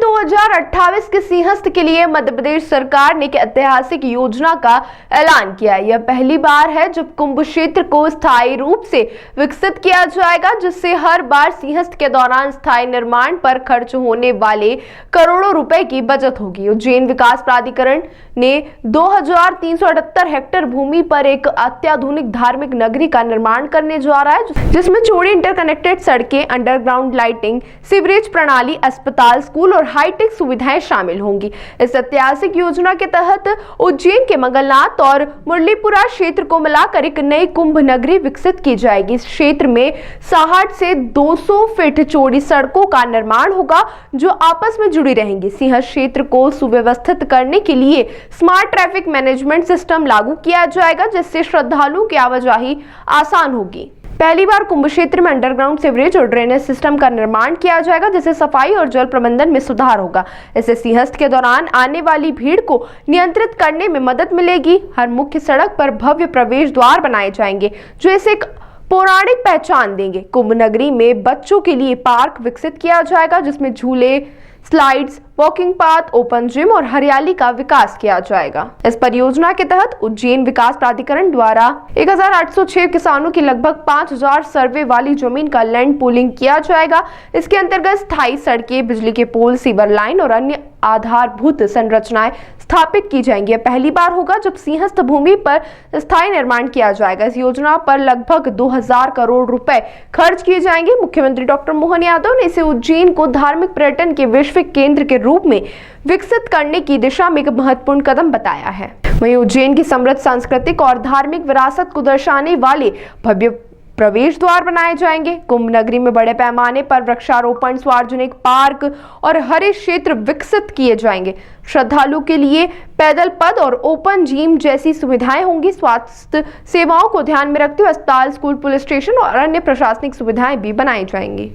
2028 के सिंहस्थ के लिए मध्य प्रदेश सरकार ने एक ऐतिहासिक योजना का ऐलान किया है। यह पहली बार है जब कुंभ क्षेत्र को स्थायी रूप से विकसित किया जाएगा, जिससे हर बार सिंहस्थ के दौरान स्थायी निर्माण पर खर्च होने वाले करोड़ों रुपए की बचत होगी। उज्जैन विकास प्राधिकरण ने 2378 हेक्टेयर भूमि पर एक अत्याधुनिक धार्मिक नगरी का निर्माण करने जा रहा है, जिसमें चौड़ी इंटरकनेक्टेड सड़कें, अंडरग्राउंड लाइटिंग, सीवरेज प्रणाली, अस्पताल, स्कूल और हाईटेक सुविधाएं शामिल होंगी। इस ऐतिहासिक योजना के तहत उज्जैन के मंगलनाथ और मुरलीपुरा क्षेत्र को मिलाकर एक नई कुंभ नगरी विकसित की जाएगी। इस क्षेत्र में 60 से 200 फीट चौड़ी सड़कों का निर्माण होगा, जो आपस में जुड़ी रहेंगी। सिंहस्थ क्षेत्र को सुव्यवस्थित करने के लिए स्मार्ट ट्रैफिक मैनेजमेंट सिस्टम लागू किया जाएगा, जिससे श्रद्धालुओं की आवाजाही आसान होगी। पहली बार कुंभ क्षेत्र में अंडरग्राउंड सीवरेज और ड्रेनेज सिस्टम का निर्माण किया जाएगा, जिससे सफाई और जल प्रबंधन में सुधार होगा। इससे सिंहस्थ के दौरान आने वाली भीड़ को नियंत्रित करने में मदद मिलेगी। हर मुख्य सड़क पर भव्य प्रवेश द्वार बनाए जाएंगे, जो इसे एक पौराणिक पहचान देंगे। कुंभ नगरी में बच्चों के लिए पार्क विकसित किया जाएगा, जिसमें झूले, slides, walking path, open gym और हरियाली का विकास किया जाएगा। इस परियोजना के तहत उज्जैन विकास प्राधिकरण द्वारा 1806 किसानों की लगभग 5000 सर्वे वाली जमीन का लैंड पूलिंग किया जाएगा। इसके अंतर्गत स्थायी सड़कें, बिजली के पोल, सीवर लाइन और अन्य आधारभूत संरचनाएं स्थापित की जाएंगी। यह पहली बार होगा जब सिंहस्थ भूमि पर स्थायी निर्माण किया जाएगा। इस योजना पर लगभग 2000 करोड़ रुपए खर्च किए जाएंगे। मुख्यमंत्री डॉक्टर मोहन यादव ने इसे उज्जैन को धार्मिक पर्यटन के वैश्विक केंद्र के रूप में विकसित करने की दिशा में एक महत्वपूर्ण कदम बताया है। वहीं उज्जैन की समृद्ध सांस्कृतिक और धार्मिक विरासत को दर्शाने वाले भव्य प्रवेश द्वार बनाए जाएंगे। कुंभ नगरी में बड़े पैमाने पर वृक्षारोपण, सार्वजनिक पार्क और हरे क्षेत्र विकसित किए जाएंगे। श्रद्धालु के लिए पैदल पथ और ओपन जिम जैसी सुविधाएं होंगी। स्वास्थ्य सेवाओं को ध्यान में रखते हुए अस्पताल, स्कूल, पुलिस स्टेशन और अन्य प्रशासनिक सुविधाएं भी बनाई जाएंगी।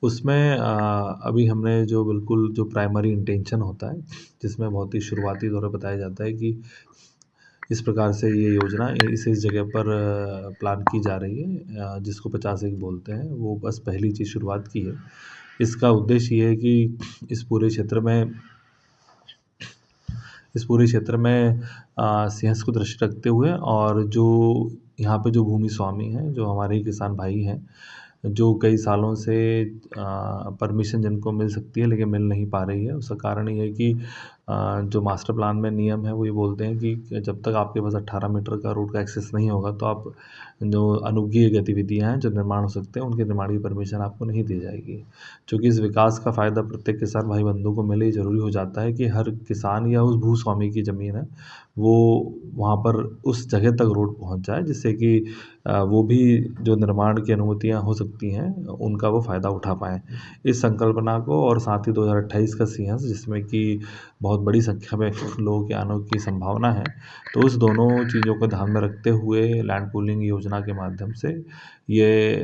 उसमें अभी हमने जो बिल्कुल जो प्राइमरी इंटेंशन होता है, जिसमें बहुत ही शुरुआती दौर पर बताया जाता है कि इस प्रकार से ये योजना इस जगह पर प्लान की जा रही है, जिसको 50 बोलते हैं, वो बस पहली चीज़ शुरुआत की है। इसका उद्देश्य ये है कि इस पूरे क्षेत्र में सिंहस्थ को दृष्टि रखते हुए और जो यहाँ पे जो भूमि स्वामी हैं, जो हमारे ही किसान भाई हैं, जो कई सालों से परमिशन जिनको मिल सकती है लेकिन मिल नहीं पा रही है, उसका कारण ये है कि जो मास्टर प्लान में नियम है वो ये बोलते हैं कि जब तक आपके पास 18 मीटर का रोड का एक्सेस नहीं होगा तो आप जो अनुज्ञेय गतिविधियां हैं जो निर्माण हो सकते हैं उनके निर्माण की परमिशन आपको नहीं दी जाएगी। चूँकि इस विकास का फ़ायदा प्रत्येक किसान भाई बंधु को मिले, ज़रूरी हो जाता है कि हर किसान या उस भूस्वामी की ज़मीन है वो वहाँ पर उस जगह तक रोड पहुँच जाए, जिससे कि वो भी जो निर्माण की अनुमतियाँ हो सकती हैं उनका वो फ़ायदा उठा पाएँ। इस संकल्पना को और साथ ही 2028 का सिंहस्थ, जिसमें कि बहुत बड़ी संख्या में लोगों के आने की संभावना है, तो उस दोनों चीज़ों को ध्यान में रखते हुए लैंड पूलिंग योजना के माध्यम से ये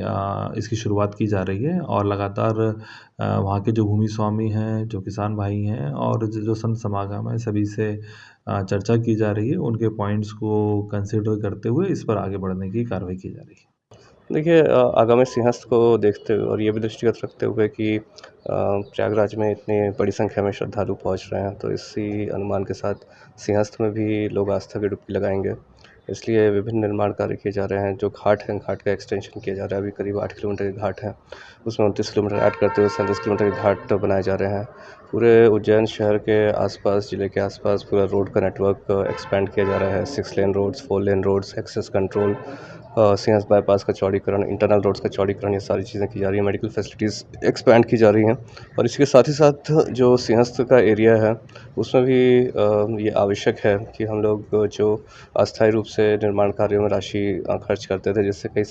इसकी शुरुआत की जा रही है। और लगातार वहाँ के जो भूमि स्वामी हैं, जो किसान भाई हैं और जो संत समागम है, सभी से चर्चा की जा रही है। उनके पॉइंट्स को कंसिडर करते हुए इस पर आगे बढ़ने की कार्रवाई की जा रही है। देखिए, आगामी सिंहस्थ को देखते हुए और ये भी दृष्टिगत रखते हुए कि प्रयागराज में इतनी बड़ी संख्या में श्रद्धालु पहुंच रहे हैं, तो इसी अनुमान के साथ सिंहस्थ में भी लोग आस्था की डुबकी लगाएंगे। इसलिए विभिन्न निर्माण कार्य किए जा रहे हैं। जो घाट हैं, घाट का एक्सटेंशन किया जा रहा है। अभी करीब 8 किलोमीटर के घाट हैं, उसमें 29 किलोमीटर ऐड करते हुए 37 किलोमीटर के घाट बनाए जा रहे हैं। पूरे उज्जैन शहर के आसपास, ज़िले के आसपास पूरा रोड का नेटवर्क एक्सपेंड किया जा रहा है। 6 lane roads, 4 lane roads, access control, Simhastha bypass का चौड़ीकरण, इंटरनल रोड्स का चौड़ीकरण, ये सारी चीज़ें की जा रही हैं। मेडिकल फैसिलिटीज़ एक्सपेंड की जा रही हैं। और इसके साथ ही साथ जो सिंहस्थ का एरिया है उसमें भी ये आवश्यक है कि हम लोग जो अस्थायी रूप से निर्माण कार्यों में राशि खर्च करते थे, जिससे कई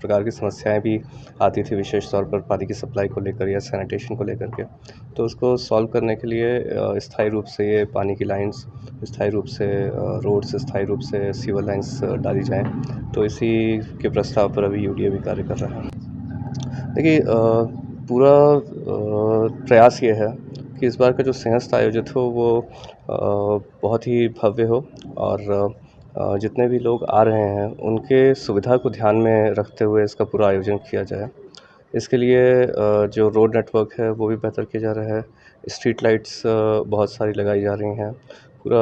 प्रकार की समस्याएं भी आती थी, विशेष तौर पर पानी की सप्लाई को लेकर या सैनिटेशन को लेकर के। तो उसको सॉल्व करने के लिए स्थायी रूप से ये पानी की लाइन्स, स्थायी रूप से रोड्स, स्थायी रूप से सीवर लाइन्स डाली जाएँ। तो इसी के प्रस्ताव पर अभी यूडीए भी कार्य कर रहा है। देखिए, पूरा प्रयास ये है कि इस बार का जो सिंहस्थ आयोजित हो वो बहुत ही भव्य हो और जितने भी लोग आ रहे हैं उनके सुविधा को ध्यान में रखते हुए इसका पूरा आयोजन किया जाए। इसके लिए जो रोड नेटवर्क है वो भी बेहतर किया जा रहा है। स्ट्रीट लाइट्स बहुत सारी लगाई जा रही हैं। पूरा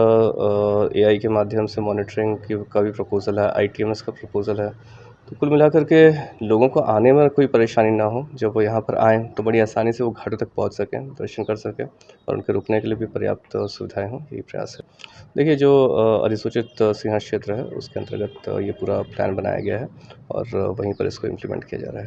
एआई के माध्यम से मॉनिटरिंग की का भी प्रपोज़ल है, आईटीएमएस का प्रपोज़ल है। तो कुल मिलाकर के लोगों को आने में कोई परेशानी ना हो, जब वो यहाँ पर आएँ तो बड़ी आसानी से वो घाटों तक पहुँच सकें, दर्शन कर सकें और उनके रुकने के लिए भी पर्याप्त सुविधाएँ हों, यही प्रयास है। देखिए जो अधिसूचित सिंहस्थ क्षेत्र है उसके अंतर्गत ये पूरा प्लान बनाया गया है और वहीं पर इसको इम्प्लीमेंट किया जा रहा है।